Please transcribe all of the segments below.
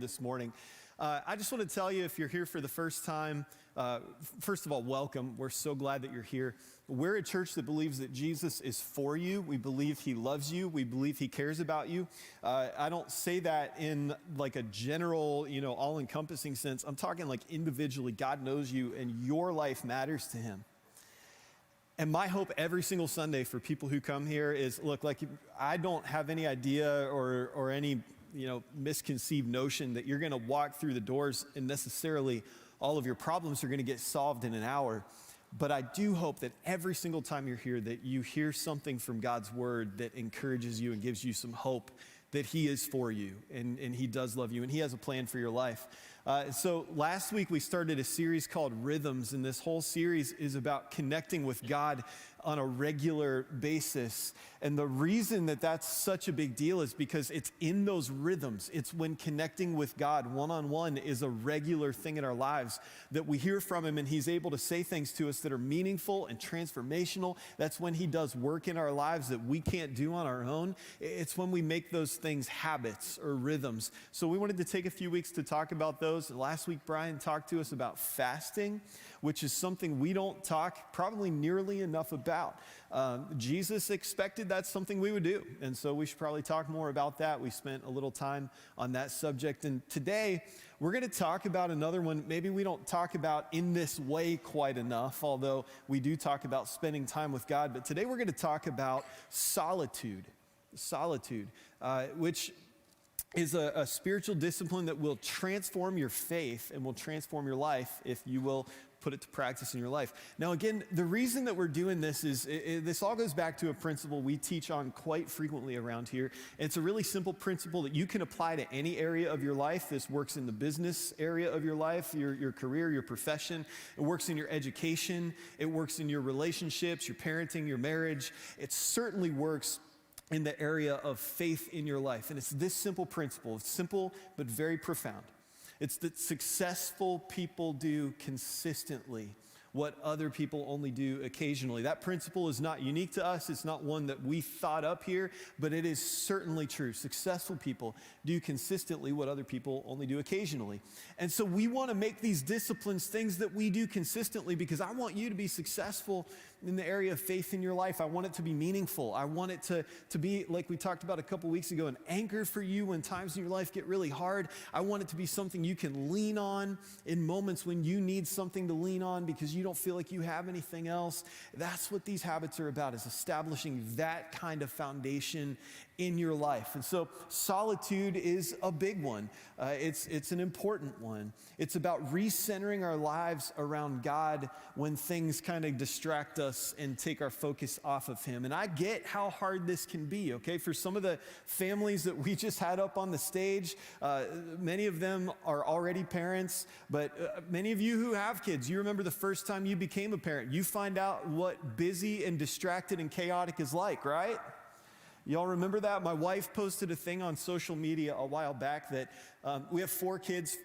This morning. I just want to tell you, if you're here for the first time, first of all, welcome. We're so glad that you're here. We're a church that believes that Jesus is for you. We believe he loves you. We believe he cares about you. I don't say that in like a general, all-encompassing sense. I'm talking like individually. God knows you and your life matters to him. And my hope every single Sunday for people who come here is, look, like I don't have any idea or any misconceived notion that you're going to walk through the doors and necessarily all of your problems are going to get solved in an hour. But I do hope that every single time you're here that you hear something from God's word that encourages you and gives you some hope that he is for you and he does love you and he has a plan for your life. So last week we started a series called Rhythms, and this whole series is about connecting with God on a regular basis. And the reason that that's such a big deal is because it's in those rhythms. It's when connecting with God one-on-one is a regular thing in our lives that we hear from him and he's able to say things to us that are meaningful and transformational. That's when he does work in our lives that we can't do on our own. It's when we make those things habits or rhythms. So we wanted to take a few weeks to talk about those. Last week, Brian talked to us about fasting, which is something we don't talk probably nearly enough about. Jesus expected that's something we would do, and so we should probably talk more about that. We spent a little time on that subject, and today we're going to talk about another one maybe we don't talk about in this way quite enough, although we do talk about spending time with God. But today we're going to talk about solitude, which is a spiritual discipline that will transform your faith and will transform your life if you will put it to practice in your life. Now, again, the reason that we're doing this is this all goes back to a principle we teach on quite frequently around here. It's a really simple principle that you can apply to any area of your life. This works in the business area of your life, your career, your profession. It works in your education. It works in your relationships, your parenting, your marriage. It certainly works in the area of faith in your life. And it's this simple principle. It's simple, but very profound. It's that successful people do consistently what other people only do occasionally. That principle is not unique to us. It's not one that we thought up here, but it is certainly true. Successful people do consistently what other people only do occasionally. And so we want to make these disciplines things that we do consistently because I want you to be successful in the area of faith in your life. I want it to be meaningful. I want it to be, like we talked about a couple weeks ago, an anchor for you when times in your life get really hard. I want it to be something you can lean on in moments when you need something to lean on because you don't feel like you have anything else. That's what these habits are about, is establishing that kind of foundation in your life. And so solitude is a big one. It's an important one. It's about recentering our lives around God when things kind of distract us and take our focus off of him. And I get how hard this can be, okay? For some of the families that we just had up on the stage, many of them are already parents, but many of you who have kids, you remember the first time you became a parent. You find out what busy and distracted and chaotic is like, right? Y'all remember that? My wife posted a thing on social media a while back that we have 4 kids.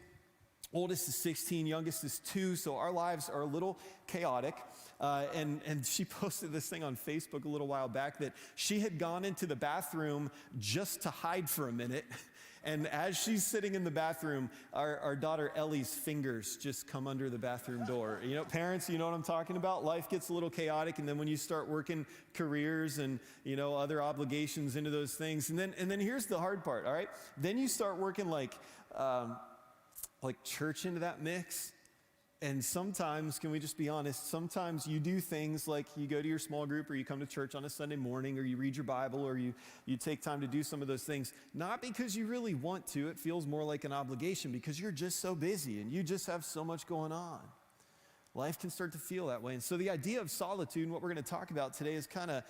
Oldest is 16, youngest is 2, so our lives are a little chaotic. And she posted this thing on Facebook a little while back that she had gone into the bathroom just to hide for a minute. And as she's sitting in the bathroom, our daughter Ellie's fingers just come under the bathroom door. Parents, you know what I'm talking about? Life gets a little chaotic, and then when you start working careers and, other obligations into those things, and then here's the hard part, all right? Then you start working like church into that mix. And sometimes, can we just be honest, sometimes you do things like you go to your small group or you come to church on a Sunday morning or you read your Bible or you take time to do some of those things, not because you really want to. It feels more like an obligation because you're just so busy and you just have so much going on. Life can start to feel that way. And so the idea of solitude and what we're going to talk about today is kind of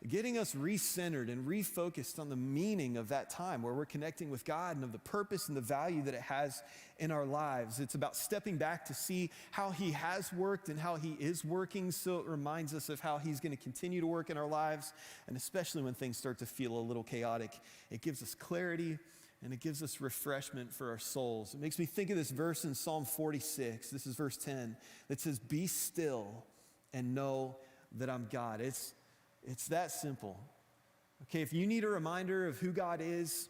getting us recentered and refocused on the meaning of that time where we're connecting with God and of the purpose and the value that it has in our lives. It's about stepping back to see how he has worked and how he is working, so it reminds us of how he's going to continue to work in our lives. And especially when things start to feel a little chaotic, it gives us clarity and it gives us refreshment for our souls. It makes me think of this verse in Psalm 46. This is verse 10 that says, "Be still and know that I'm God." It's that simple. Okay, if you need a reminder of who God is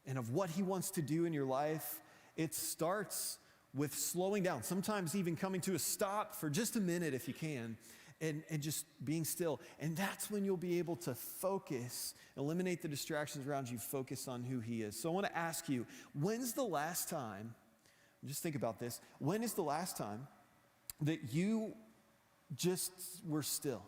and of what he wants to do in your life, it starts with slowing down, sometimes even coming to a stop for just a minute if you can, and just being still. And that's when you'll be able to focus, eliminate the distractions around you, focus on who he is. So I want to ask you, when's the last time, just think about this, when is the last time that you just were still?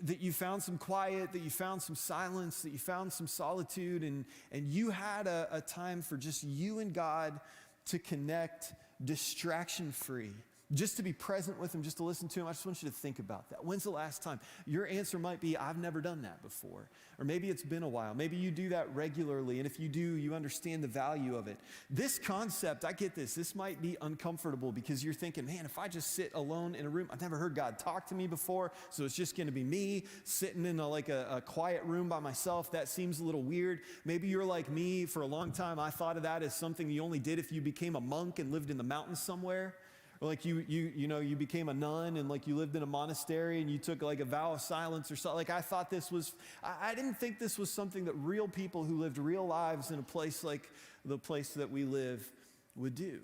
That you found some quiet, that you found some silence, that you found some solitude, and you had a time for just you and God to connect distraction-free, just to be present with him, just to listen to him. I just want you to think about that. When's the last time? Your answer might be, I've never done that before. Or maybe it's been a while. Maybe you do that regularly, and if you do, you understand the value of it. This concept, I get this. This might be uncomfortable because you're thinking, man, if I just sit alone in a room, I've never heard God talk to me before, so it's just going to be me sitting in a quiet room by myself. That seems a little weird. Maybe you're like me. For a long time, I thought of that as something you only did if you became a monk and lived in the mountains somewhere. Or like you became a nun and like you lived in a monastery and you took like a vow of silence or something. Like I thought this was, I didn't think this was something that real people who lived real lives in a place like the place that we live would do.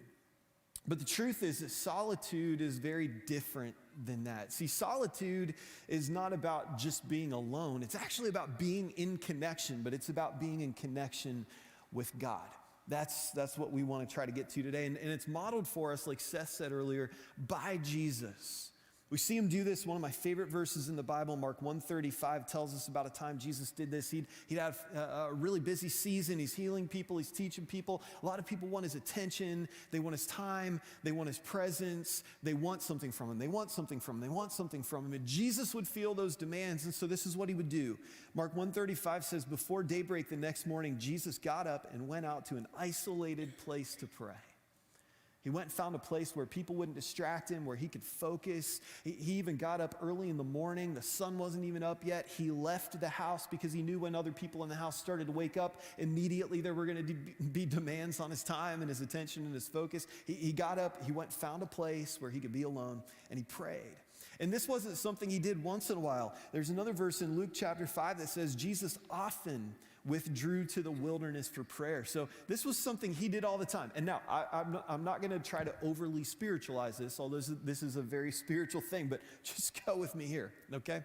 But the truth is that solitude is very different than that. See, solitude is not about just being alone. It's actually about being in connection, but it's about being in connection with God. That's what we want to try to get to today. And it's modeled for us, like Seth said earlier, by Jesus. We see him do this. One of my favorite verses in the Bible, Mark 1:35, tells us about a time Jesus did this. He'd had a really busy season. He's healing people. He's teaching people. A lot of people want his attention. They want his time. They want his presence. They want something from him. They want something from him. They want something from him. And Jesus would feel those demands. And so this is what he would do. Mark 1:35 says, before daybreak the next morning, Jesus got up and went out to an isolated place to pray. He went and found a place where people wouldn't distract him, where he could focus. He even got up early in the morning. The sun wasn't even up yet. He left the house because he knew when other people in the house started to wake up, immediately there were going to be demands on his time and his attention and his focus. He got up, he went and found a place where he could be alone, and he prayed. And this wasn't something he did once in a while. There's another verse in Luke chapter 5 that says Jesus often withdrew to the wilderness for prayer. So this was something he did all the time. And now, I'm not going to try to overly spiritualize this, although this is a very spiritual thing, but just go with me here, okay?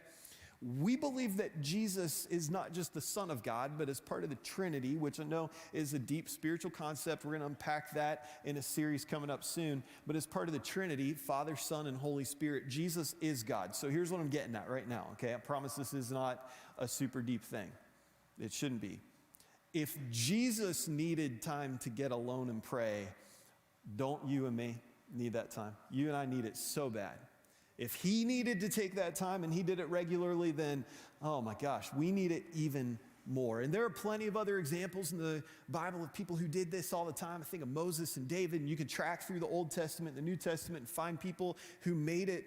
We believe that Jesus is not just the Son of God, but as part of the Trinity, which I know is a deep spiritual concept. We're going to unpack that in a series coming up soon. But as part of the Trinity, Father, Son, and Holy Spirit, Jesus is God. So here's what I'm getting at right now, okay? I promise this is not a super deep thing. It shouldn't be. If Jesus needed time to get alone and pray, don't you and me need that time? You and I need it so bad. If he needed to take that time and he did it regularly, then, oh my gosh, we need it even more. And there are plenty of other examples in the Bible of people who did this all the time. I think of Moses and David, and you can track through the Old Testament, the New Testament, and find people who made it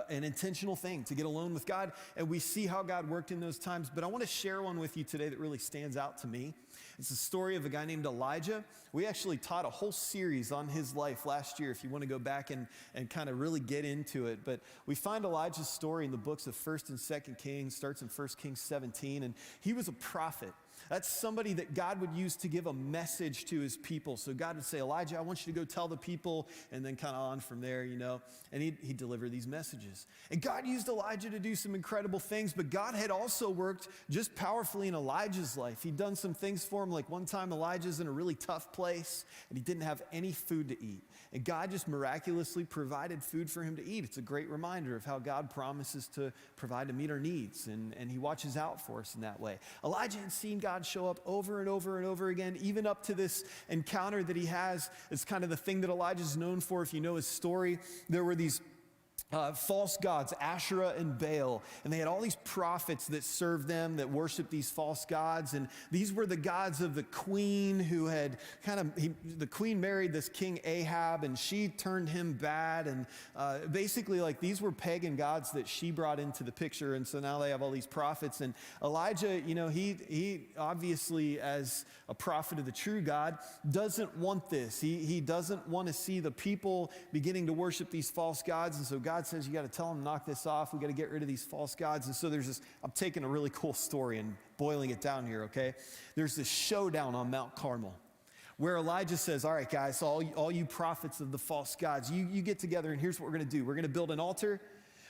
an intentional thing to get alone with God, and we see how God worked in those times. But I want to share one with you today that really stands out to me. It's the story of a guy named Elijah. We actually taught a whole series on his life last year, if you want to go back and kind of really get into it. But we find Elijah's story in the books of 1st and 2nd Kings, starts in 1 Kings 17, and he was a prophet. That's somebody that God would use to give a message to his people. So God would say, Elijah, I want you to go tell the people, and then kind of on from there, and he'd deliver these messages. And God used Elijah to do some incredible things, but God had also worked just powerfully in Elijah's life. He'd done some things for him, like one time Elijah's in a really tough place, and he didn't have any food to eat. And God just miraculously provided food for him to eat. It's a great reminder of how God promises to provide to meet our needs, and he watches out for us in that way. Elijah had seen God show up over and over and over again, even up to this encounter that he has. It's kind of the thing that Elijah's known for. If you know his story, there were these false gods, Asherah and Baal, and they had all these prophets that served them, that worshiped these false gods, and these were the gods of the queen who had the queen married this king Ahab, and she turned him bad, and basically like these were pagan gods that she brought into the picture, and so now they have all these prophets. And Elijah, he obviously, as a prophet of the true God, doesn't want this. He doesn't want to see the people beginning to worship these false gods, and so God says, you got to tell them, knock this off. We got to get rid of these false gods. And so there's this, I'm taking a really cool story and boiling it down here, okay? There's this showdown on Mount Carmel where Elijah says, all right, guys, all you prophets of the false gods, you get together, and here's what we're going to do. We're going to build an altar.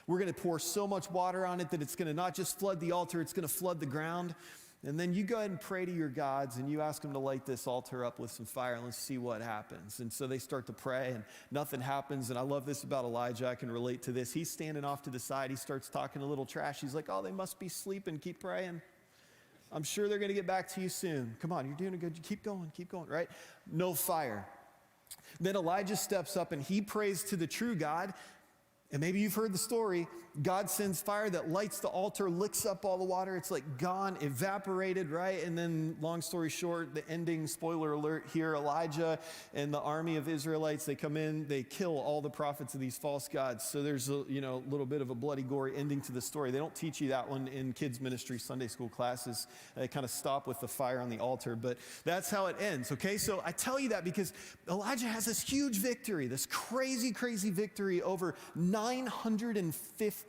We're going to pour so much water on it that it's going to not just flood the altar, it's going to flood the ground. And then you go ahead and pray to your gods, and you ask them to light this altar up with some fire, and let's see what happens. And so they start to pray, and nothing happens. And I love this about Elijah. I can relate to this. He's standing off to the side. He starts talking a little trash. He's like, oh, they must be sleeping. Keep praying. I'm sure they're going to get back to you soon. Come on, you're doing a good. Keep going, right? No fire. Then Elijah steps up, and he prays to the true God. And maybe you've heard the story. God sends fire that lights the altar, licks up all the water. It's like gone, evaporated, right? And then, long story short, the ending, spoiler alert here, Elijah and the army of Israelites, they come in, they kill all the prophets of these false gods. So there's a little bit of a bloody, gory ending to the story. They don't teach you that one in kids' ministry Sunday school classes. They kind of stop with the fire on the altar. But that's how it ends, okay? So I tell you that because Elijah has this huge victory, this crazy, crazy victory over 950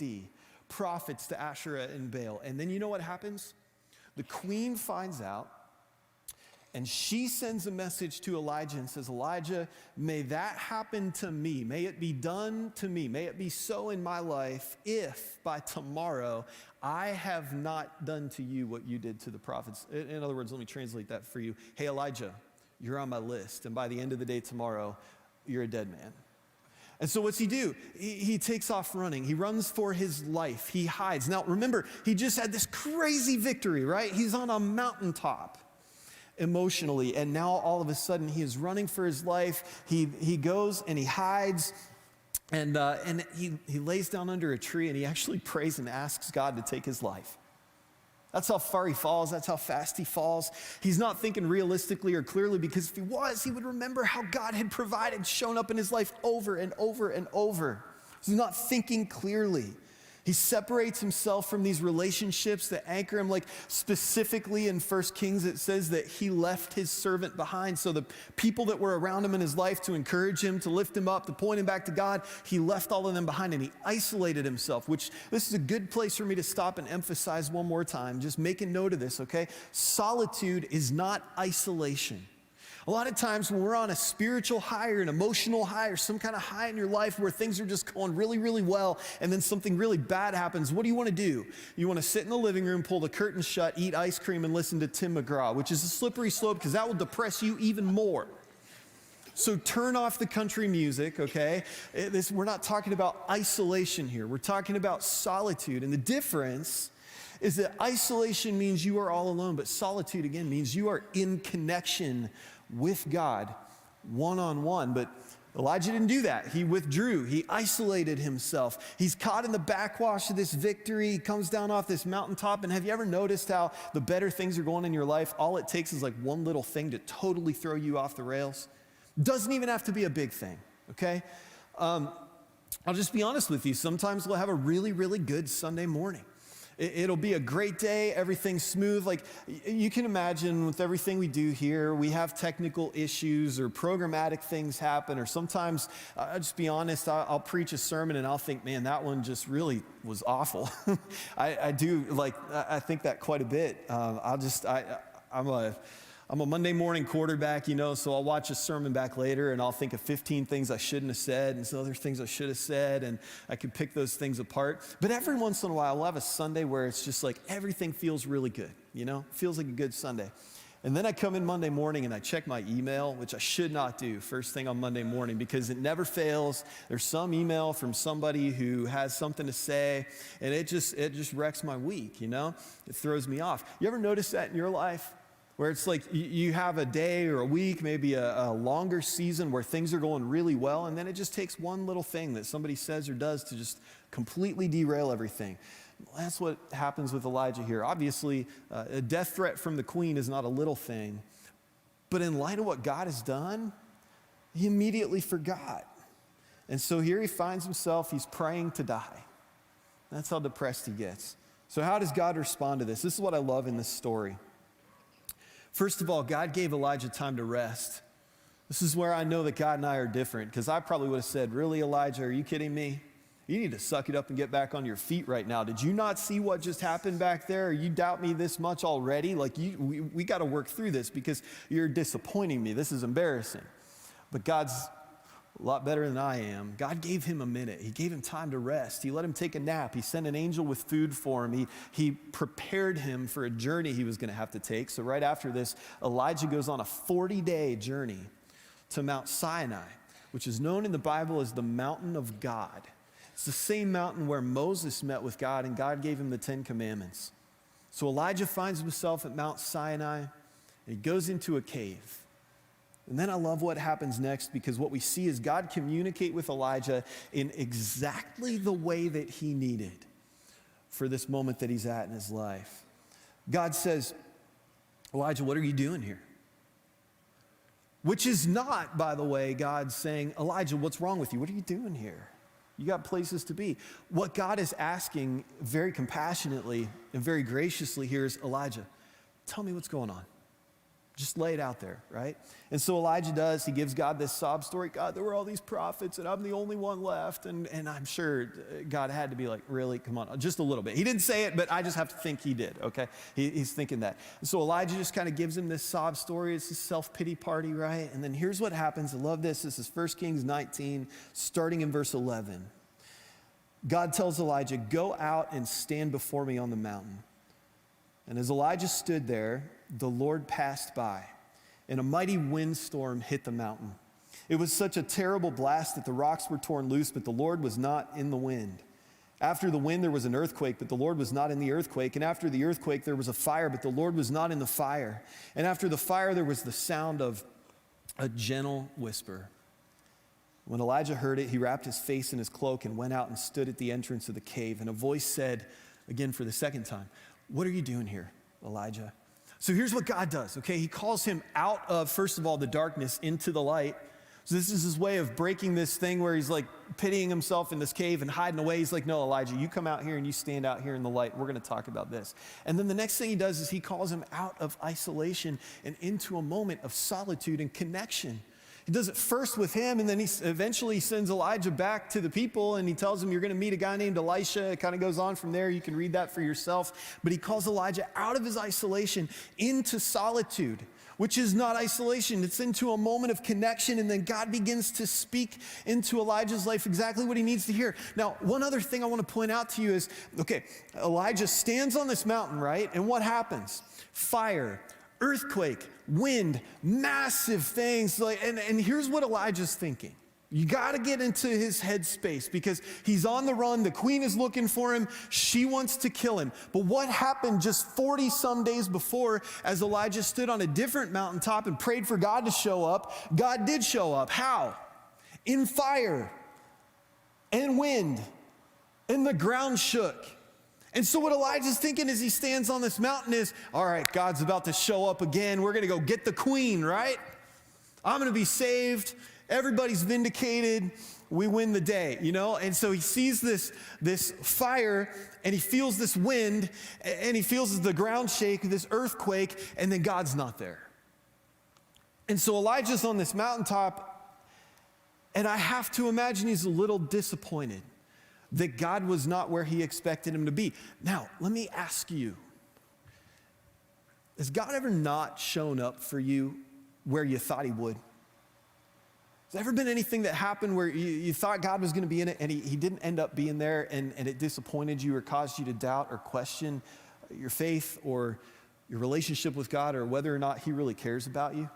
prophets to Asherah and Baal. And then you know what happens? The queen finds out, and she sends a message to Elijah and says, Elijah, may that happen to me. May it be done to me. May it be so in my life if by tomorrow I have not done to you what you did to the prophets. In other words, let me translate that for you. Hey, Elijah, you're on my list, and by the end of the day tomorrow, you're a dead man. And so what's he do? He takes off running. He runs for his life. He hides. Now, remember, he just had this crazy victory, right? He's on a mountaintop emotionally, and now all of a sudden he is running for his life. He goes and he hides, and he lays down under a tree, and he actually prays and asks God to take his life. That's how far he falls. That's how fast he falls. He's not thinking realistically or clearly, because if he was, he would remember how God had provided, shown up in his life over and over and over. He's not thinking clearly. He separates himself from these relationships that anchor him. Like specifically in 1 Kings, it says that he left his servant behind. So the people that were around him in his life to encourage him, to lift him up, to point him back to God, he left all of them behind, and he isolated himself, which this is a good place for me to stop and emphasize one more time. Just make a note of this, okay? Solitude is not isolation. A lot of times when we're on a spiritual high or an emotional high or some kind of high in your life where things are just going really, really well, and then something really bad happens, what do you want to do? You want to sit in the living room, pull the curtains shut, eat ice cream, and listen to Tim McGraw, which is a slippery slope because that will depress you even more. So turn off the country music, okay? We're not talking about isolation here. We're talking about solitude. And the difference is that isolation means you are all alone, but solitude, again, means you are in connection with God, one-on-one. But Elijah didn't do that. He withdrew. He isolated himself. He's caught in the backwash of this victory. He comes down off this mountaintop. And have you ever noticed how the better things are going in your life, all it takes is like one little thing to totally throw you off the rails? Doesn't even have to be a big thing, okay? I'll just be honest with you. Sometimes we'll have a really, really good Sunday morning. It'll be a great day, everything's smooth. Like you can imagine with everything we do here, we have technical issues or programmatic things happen, or sometimes, I'll just be honest, I'll preach a sermon and I'll think, man, that one just really was awful. I think that quite a bit. I'm a Monday morning quarterback, so I'll watch a sermon back later and I'll think of 15 things I shouldn't have said and some other things I should have said, and I can pick those things apart. But every once in a while, we'll have a Sunday where it's just like everything feels really good, feels like a good Sunday. And then I come in Monday morning and I check my email, which I should not do first thing on Monday morning because it never fails. There's some email from somebody who has something to say, and it just wrecks my week, It throws me off. You ever notice that in your life? Where it's like you have a day or a week, maybe a longer season where things are going really well, and then it just takes one little thing that somebody says or does to just completely derail everything. That's what happens with Elijah here. Obviously, a death threat from the queen is not a little thing, but in light of what God has done, he immediately forgot. And so here he finds himself, he's praying to die. That's how depressed he gets. So how does God respond to this? This is what I love in this story. First of all, God gave Elijah time to rest. This is where I know that God and I are different, because I probably would have said, really, Elijah, are you kidding me? You need to suck it up and get back on your feet right now. Did you not see what just happened back there? You doubt me this much already? Like, we got to work through this because you're disappointing me. This is embarrassing. But God's a lot better than I am. God gave him a minute. He gave him time to rest. He let him take a nap. He sent an angel with food for him. He prepared him for a journey he was going to have to take. So right after this, Elijah goes on a 40-day journey to Mount Sinai, which is known in the Bible as the mountain of God. It's the same mountain where Moses met with God and God gave him the 10 commandments. So Elijah finds himself at Mount Sinai and he goes into a cave. And then I love what happens next, because what we see is God communicate with Elijah in exactly the way that he needed for this moment that he's at in his life. God says, Elijah, what are you doing here? Which is not, by the way, God saying, Elijah, what's wrong with you? What are you doing here? You got places to be. What God is asking very compassionately and very graciously here is, Elijah, tell me what's going on. Just lay it out there, right? And so Elijah does. He gives God this sob story. God, there were all these prophets, and I'm the only one left. And I'm sure God had to be like, really? Come on, just a little bit. He didn't say it, but I just have to think he did, okay? He's thinking that. And so Elijah just kind of gives him this sob story. It's a self-pity party, right? And then here's what happens. I love this. This is 1 Kings 19, starting in verse 11. God tells Elijah, go out and stand before me on the mountain. And as Elijah stood there, the Lord passed by, and a mighty windstorm hit the mountain. It was such a terrible blast that the rocks were torn loose, but the Lord was not in the wind. After the wind, there was an earthquake, but the Lord was not in the earthquake. And after the earthquake, there was a fire, but the Lord was not in the fire. And after the fire, there was the sound of a gentle whisper. When Elijah heard it, he wrapped his face in his cloak and went out and stood at the entrance of the cave. And a voice said, again for the second time, what are you doing here, Elijah? So here's what God does, okay? He calls him out of, first of all, the darkness into the light. So this is his way of breaking this thing where he's like pitying himself in this cave and hiding away. He's like, no, Elijah, you come out here and you stand out here in the light. We're going to talk about this. And then the next thing he does is he calls him out of isolation and into a moment of solitude and connection. He does it first with him, and then he eventually sends Elijah back to the people, and he tells him, you're going to meet a guy named Elisha. It kind of goes on from there. You can read that for yourself. But he calls Elijah out of his isolation into solitude, which is not isolation. It's into a moment of connection, and then God begins to speak into Elijah's life exactly what he needs to hear. Now, one other thing I want to point out to you is, okay, Elijah stands on this mountain, right? And what happens? Fire, earthquake, wind, massive things. And here's what Elijah's thinking. You got to get into his headspace because he's on the run. The queen is looking for him. She wants to kill him. But what happened just 40 some days before, as Elijah stood on a different mountaintop and prayed for God to show up? God did show up. How? In fire and wind, and the ground shook. And so what Elijah's thinking as he stands on this mountain is, all right, God's about to show up again. We're going to go get the queen, right? I'm going to be saved. Everybody's vindicated. We win the day, you know? And so he sees this fire, and he feels this wind, and he feels the ground shake, this earthquake, and then God's not there. And so Elijah's on this mountaintop, and I have to imagine he's a little disappointed that God was not where he expected him to be. Now, let me ask you, has God ever not shown up for you where you thought he would? Has there ever been anything that happened where you thought God was going to be in it and he didn't end up being there, and it disappointed you or caused you to doubt or question your faith or your relationship with God or whether or not he really cares about you?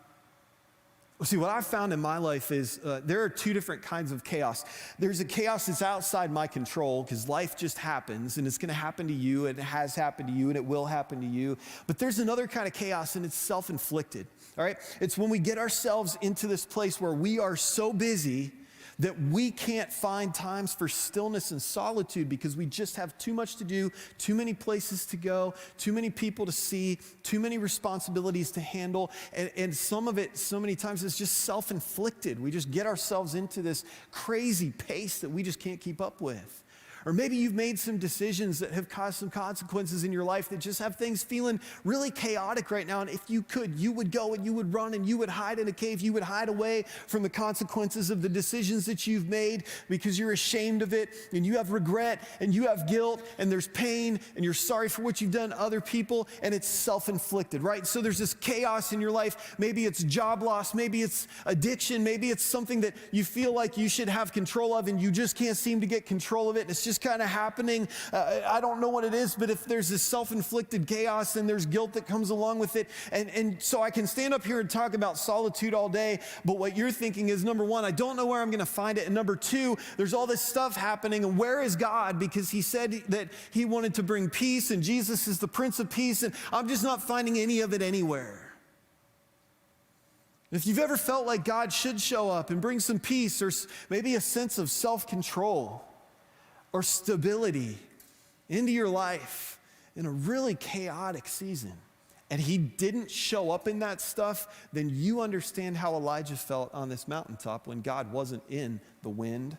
Well, see, what I've found in my life is there are two different kinds of chaos. There's a chaos that's outside my control because life just happens, and it's going to happen to you, and it has happened to you, and it will happen to you. But there's another kind of chaos, and it's self-inflicted, all right? It's when we get ourselves into this place where we are so busy that we can't find times for stillness and solitude because we just have too much to do, too many places to go, too many people to see, too many responsibilities to handle, and some of it, so many times, is just self-inflicted. We just get ourselves into this crazy pace that we just can't keep up with. Or maybe you've made some decisions that have caused some consequences in your life that just have things feeling really chaotic right now. And if you could, you would go and you would run and you would hide in a cave. You would hide away from the consequences of the decisions that you've made because you're ashamed of it and you have regret and you have guilt and there's pain and you're sorry for what you've done to other people and it's self-inflicted, right? So there's this chaos in your life. Maybe it's job loss. Maybe it's addiction. Maybe it's something that you feel like you should have control of and you just can't seem to get control of it. It's just kind of happening. I don't know what it is, but if there's this self-inflicted chaos, then there's guilt that comes along with it. And so I can stand up here and talk about solitude all day, but what you're thinking is, number one, I don't know where I'm going to find it. And number two, there's all this stuff happening. And where is God? Because he said that he wanted to bring peace and Jesus is the Prince of Peace. And I'm just not finding any of it anywhere. If you've ever felt like God should show up and bring some peace or maybe a sense of self-control or stability into your life in a really chaotic season, and he didn't show up in that stuff, then you understand how Elijah felt on this mountaintop when God wasn't in the wind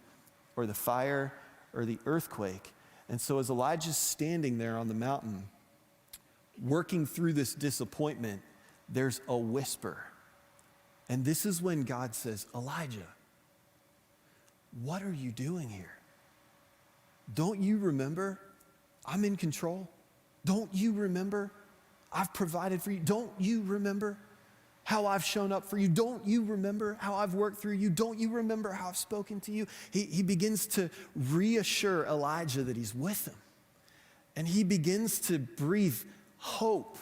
or the fire or the earthquake. And so as Elijah's standing there on the mountain, working through this disappointment, there's a whisper. And this is when God says, Elijah, what are you doing here? Don't you remember I'm in control? Don't you remember I've provided for you? Don't you remember how I've shown up for you? Don't you remember how I've worked through you? Don't you remember how I've spoken to you? He begins to reassure Elijah that he's with him. And he begins to breathe hope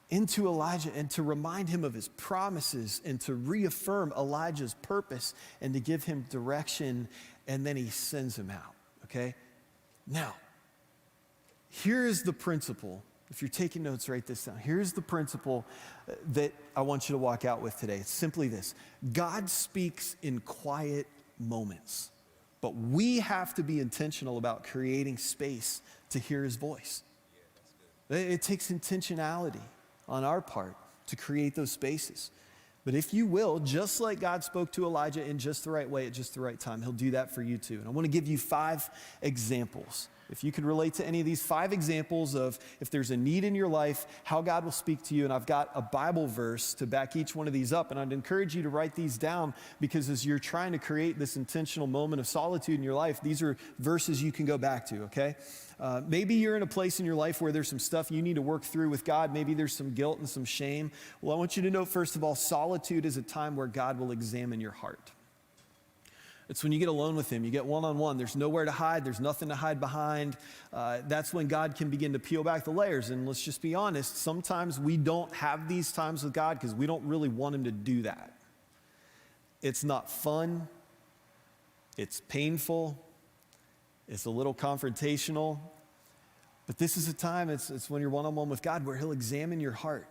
into Elijah and to remind him of his promises and to reaffirm Elijah's purpose and to give him direction, and then he sends him out, okay? Now, here's the principle. If you're taking notes, write this down. Here's the principle that I want you to walk out with today. It's simply this. God speaks in quiet moments, but we have to be intentional about creating space to hear his voice. It takes intentionality on our part to create those spaces. But if you will, just like God spoke to Elijah in just the right way at just the right time, he'll do that for you too. And I want to give you 5 examples. If you could relate to any of these 5 examples of if there's a need in your life, how God will speak to you. And I've got a Bible verse to back each one of these up. And I'd encourage you to write these down because as you're trying to create this intentional moment of solitude in your life, these are verses you can go back to, okay? Maybe you're in a place in your life where there's some stuff you need to work through with God. Maybe there's some guilt and some shame. Well, I want you to know, first of all, solitude is a time where God will examine your heart. It's when you get alone with him, you get one-on-one. There's nowhere to hide. There's nothing to hide behind. That's when God can begin to peel back the layers. And let's just be honest, sometimes we don't have these times with God because we don't really want him to do that. It's not fun. It's painful. It's a little confrontational. But this is a time, it's when you're one-on-one with God where he'll examine your heart.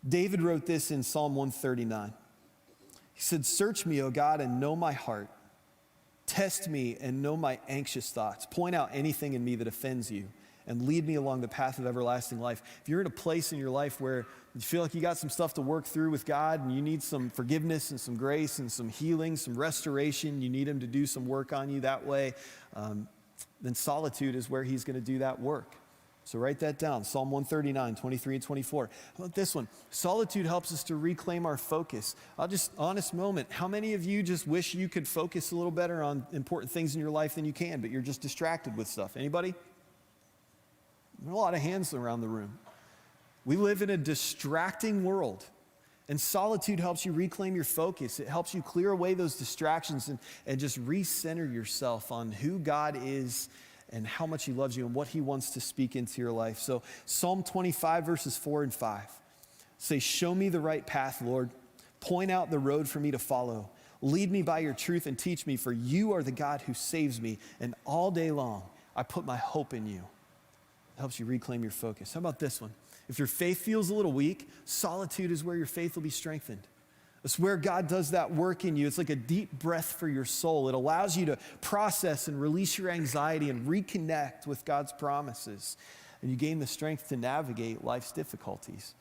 David wrote this in Psalm 139. He said, "Search me, O God, and know my heart. Test me and know my anxious thoughts. Point out anything in me that offends you and lead me along the path of everlasting life." If you're in a place in your life where you feel like you got some stuff to work through with God and you need some forgiveness and some grace and some healing, some restoration, you need him to do some work on you that way, then solitude is where he's going to do that work. So write that down, Psalm 139, 23 and 24. How about this one? Solitude helps us to reclaim our focus. Honest moment, how many of you just wish you could focus a little better on important things in your life than you can, but you're just distracted with stuff? Anybody? There are a lot of hands around the room. We live in a distracting world, and solitude helps you reclaim your focus. It helps you clear away those distractions and just recenter yourself on who God is and how much he loves you and what he wants to speak into your life. So Psalm 25, verses 4 and 5 say, "Show me the right path, Lord. Point out the road for me to follow. Lead me by your truth and teach me, for you are the God who saves me, and all day long I put my hope in you." It helps you reclaim your focus. How about this one? If your faith feels a little weak, solitude is where your faith will be strengthened. It's where God does that work in you. It's like a deep breath for your soul. It allows you to process and release your anxiety and reconnect with God's promises. And you gain the strength to navigate life's difficulties.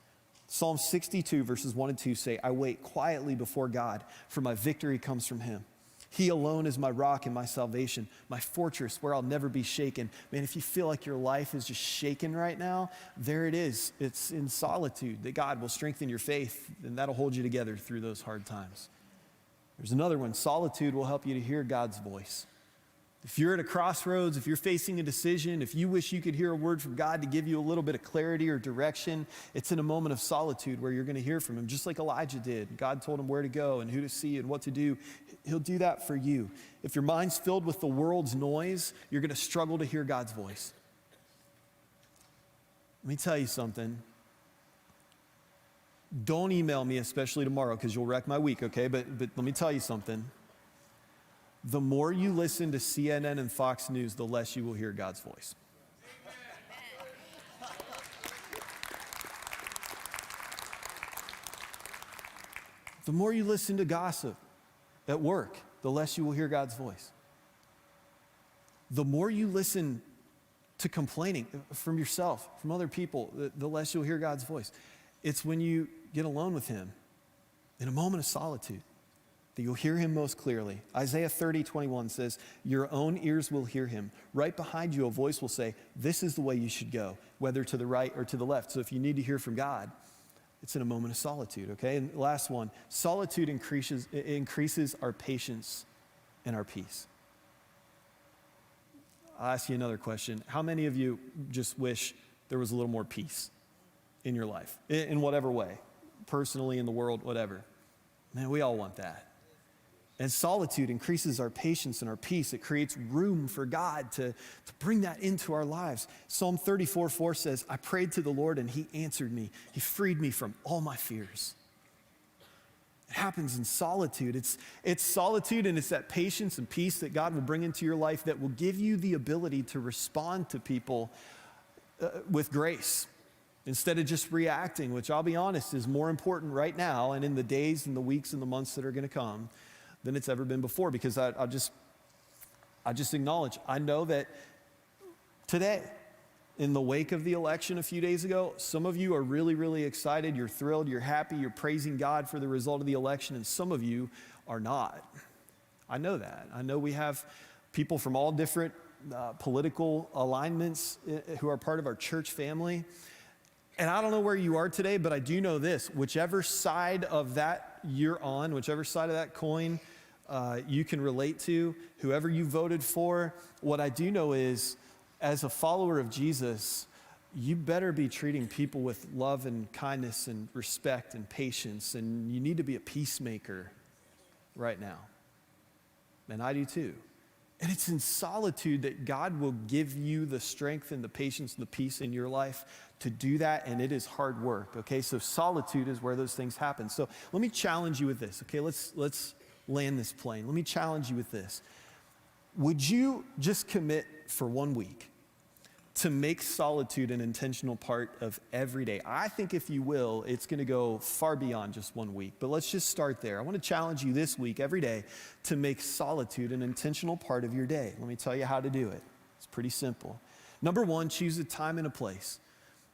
Psalm 62, verses 1 and 2 say, "I wait quietly before God, for my victory comes from him. He alone is my rock and my salvation, my fortress where I'll never be shaken. Man, if you feel like your life is just shaken right now, there it is. It's in solitude that God will strengthen your faith, and that'll hold you together through those hard times. There's another one. Solitude will help you to hear God's voice. If you're at a crossroads, if you're facing a decision, if you wish you could hear a word from God to give you a little bit of clarity or direction, it's in a moment of solitude where you're going to hear from him, just like Elijah did. God told him where to go and who to see and what to do. He'll do that for you. If your mind's filled with the world's noise, you're going to struggle to hear God's voice. Let me tell you something. Don't email me, especially tomorrow, because you'll wreck my week, okay? But let me tell you something. The more you listen to CNN and Fox News, the less you will hear God's voice. The more you listen to gossip at work, the less you will hear God's voice. The more you listen to complaining from yourself, from other people, the less you'll hear God's voice. It's when you get alone with him in a moment of solitude that you'll hear him most clearly. Isaiah 30:21 says, your own ears will hear him. Right behind you, a voice will say, this is the way you should go, whether to the right or to the left. So if you need to hear from God, it's in a moment of solitude, okay? And last one, solitude increases our patience and our peace. I'll ask you another question. How many of you just wish there was a little more peace in your life, in whatever way, personally, in the world, whatever? Man, we all want that. And solitude increases our patience and our peace. It creates room for God to bring that into our lives. Psalm 34:4 says, I prayed to the Lord and he answered me. He freed me from all my fears. It happens in solitude. It's solitude, and it's that patience and peace that God will bring into your life that will give you the ability to respond to people with grace instead of just reacting, which I'll be honest is more important right now and in the days and the weeks and the months that are going to come than it's ever been before, because I just acknowledge, I know that today, in the wake of the election a few days ago, some of you are really, really excited, you're thrilled, you're happy, you're praising God for the result of the election, and some of you are not. I know that. I know we have people from all different political alignments who are part of our church family. And I don't know where you are today, but I do know this. Whichever side of that you're on, whichever side of that coin you can relate to, whoever you voted for, what I do know is, as a follower of Jesus, you better be treating people with love and kindness and respect and patience, and you need to be a peacemaker right now. And I do too. And it's in solitude that God will give you the strength and the patience and the peace in your life to do that, and it is hard work, okay? So solitude is where those things happen. So let me challenge you with this, okay? Let's land this plane. Let me challenge you with this. Would you just commit for 1 week to make solitude an intentional part of every day? I think if you will, it's going to go far beyond just 1 week, but let's just start there. I want to challenge you this week, every day, to make solitude an intentional part of your day. Let me tell you how to do it. It's pretty simple. Number one, choose a time and a place.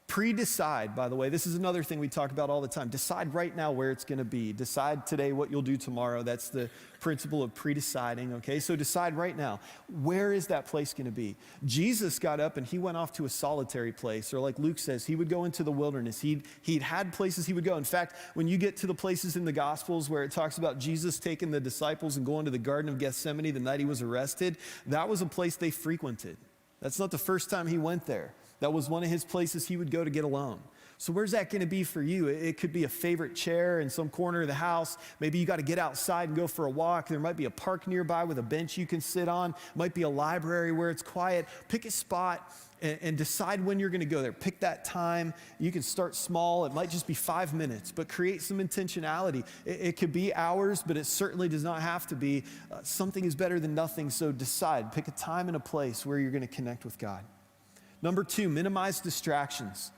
Pre-decide, by the way, this is another thing we talk about all the time. Decide right now where it's going to be. Decide today what you'll do tomorrow. That's the principle of pre-deciding, okay? So decide right now, where is that place going to be? Jesus got up and he went off to a solitary place, or like Luke says, he would go into the wilderness. He'd had places he would go. In fact, when you get to the places in the Gospels where it talks about Jesus taking the disciples and going to the Garden of Gethsemane the night he was arrested, that was a place they frequented. That's not the first time he went there. That was one of his places he would go to get alone. So where's that going to be for you? It could be a favorite chair in some corner of the house. Maybe you got to get outside and go for a walk. There might be a park nearby with a bench you can sit on. Might be a library where it's quiet. Pick a spot and decide when you're going to go there. Pick that time. You can start small. It might just be 5 minutes, but create some intentionality. It could be hours, but it certainly does not have to be. Something is better than nothing, so decide. Pick a time and a place where you're going to connect with God. Number two, minimize distractions.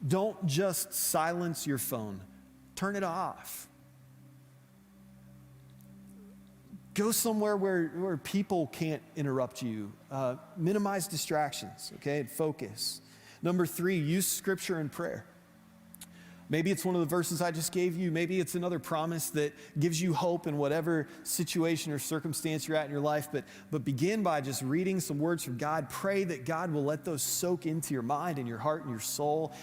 Don't just silence your phone. Turn it off. Go somewhere where people can't interrupt you. Minimize distractions, okay, and focus. Number three, use scripture and prayer. Maybe it's one of the verses I just gave you. Maybe it's another promise that gives you hope in whatever situation or circumstance you're at in your life. But begin by just reading some words from God. Pray that God will let those soak into your mind and your heart and your soul.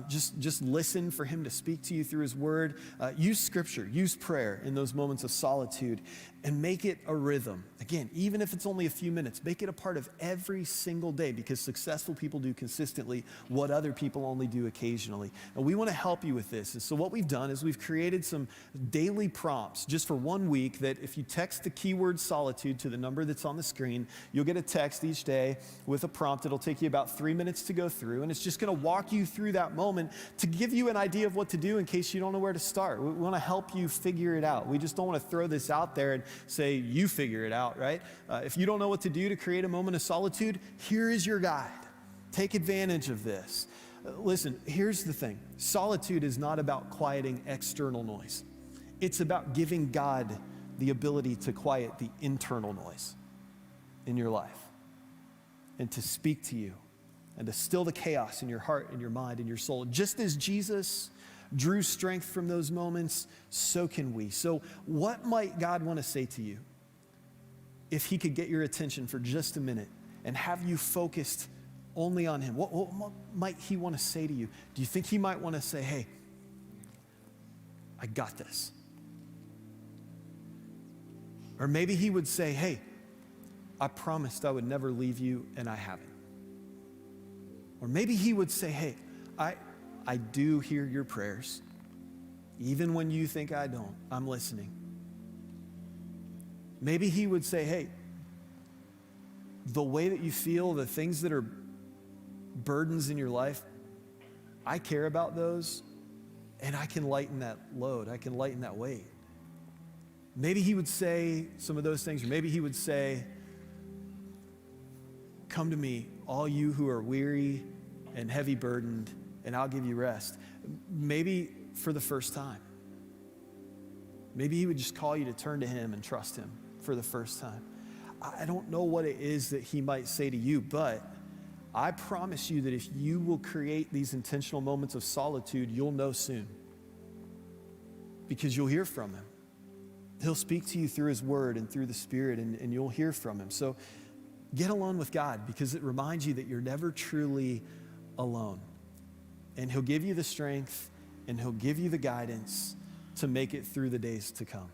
Just listen for him to speak to you through his word. Use scripture, use prayer in those moments of solitude, and make it a rhythm. Again, even if it's only a few minutes, make it a part of every single day, because successful people do consistently what other people only do occasionally. And we want to help you with this. And so what we've done is we've created some daily prompts just for 1 week that if you text the keyword solitude to the number that's on the screen, you'll get a text each day with a prompt. It'll take you about 3 minutes to go through, and it's just going to walk you through that moment to give you an idea of what to do in case you don't know where to start. We want to help you figure it out. We just don't want to throw this out there and say, you figure it out, right? If you don't know what to do to create a moment of solitude, here is your guide. Take advantage of this. Listen, here's the thing. Solitude is not about quieting external noise. It's about giving God the ability to quiet the internal noise in your life and to speak to you and to still the chaos in your heart and your mind and your soul. Just as Jesus drew strength from those moments, so can we. So what might God want to say to you if he could get your attention for just a minute and have you focused only on him? What might he want to say to you? Do you think he might want to say, hey, I got this? Or maybe he would say, hey, I promised I would never leave you, and I haven't. Or maybe he would say, hey, I do hear your prayers. Even when you think I don't, I'm listening. Maybe he would say, hey, the way that you feel, the things that are burdens in your life, I care about those, and I can lighten that load. I can lighten that weight. Maybe he would say some of those things, or maybe he would say, come to me, all you who are weary and heavy burdened, and I'll give you rest. Maybe for the first time. Maybe he would just call you to turn to him and trust him for the first time. I don't know what it is that he might say to you, but I promise you that if you will create these intentional moments of solitude, you'll know soon, because you'll hear from him. He'll speak to you through his word and through the Spirit, and you'll hear from him. So get alone with God, because it reminds you that you're never truly alone. And he'll give you the strength, and he'll give you the guidance to make it through the days to come.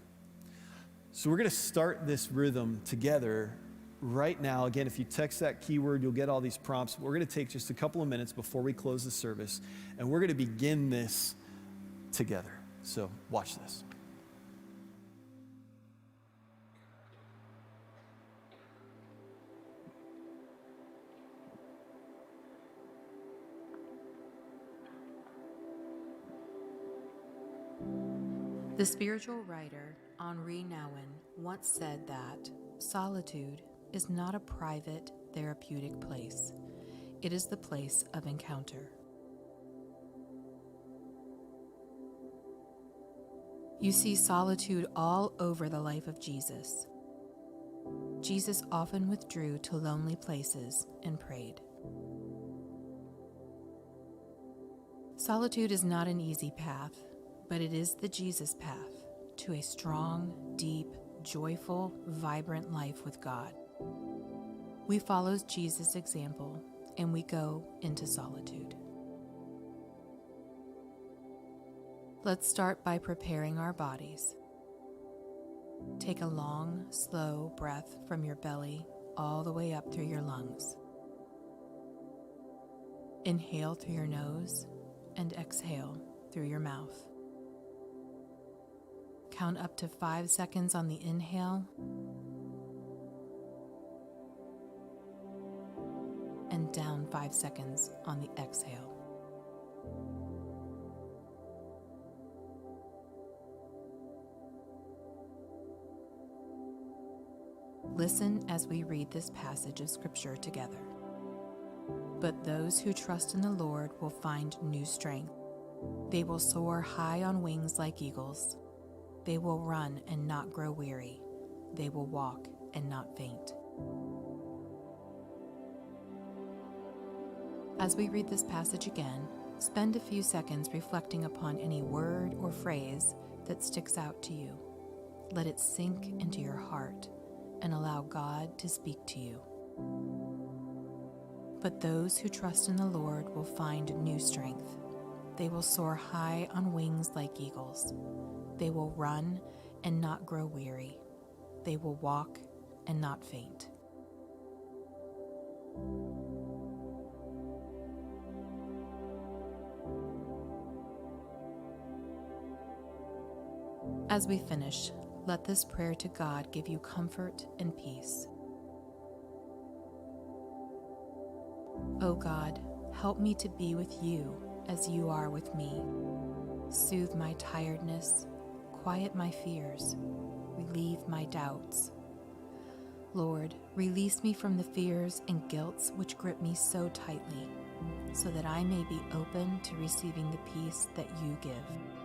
So we're going to start this rhythm together right now. Again, if you text that keyword, you'll get all these prompts. We're going to take just a couple of minutes before we close the service, and we're going to begin this together. So watch this. The spiritual writer Henri Nouwen once said that solitude is not a private therapeutic place. It is the place of encounter. You see solitude all over the life of Jesus. Jesus often withdrew to lonely places and prayed. Solitude is not an easy path, but it is the Jesus path to a strong, deep, joyful, vibrant life with God. We follow Jesus' example, and we go into solitude. Let's start by preparing our bodies. Take a long, slow breath from your belly all the way up through your lungs. Inhale through your nose and exhale through your mouth. Count up to 5 seconds on the inhale and down 5 seconds on the exhale. Listen as we read this passage of Scripture together. But those who trust in the Lord will find new strength. They will soar high on wings like eagles. They will run and not grow weary. They will walk and not faint. As we read this passage again, Spend a few seconds reflecting upon any word or phrase that sticks out to you. Let it sink into your heart and allow God to speak to you. But those who trust in the Lord will find new strength. They will soar high on wings like eagles. They will run and not grow weary. They will walk and not faint. As we finish, let this prayer to God give you comfort and peace. O God, help me to be with you as you are with me. Soothe my tiredness, quiet my fears, relieve my doubts. Lord, release me from the fears and guilts which grip me so tightly, so that I may be open to receiving the peace that you give.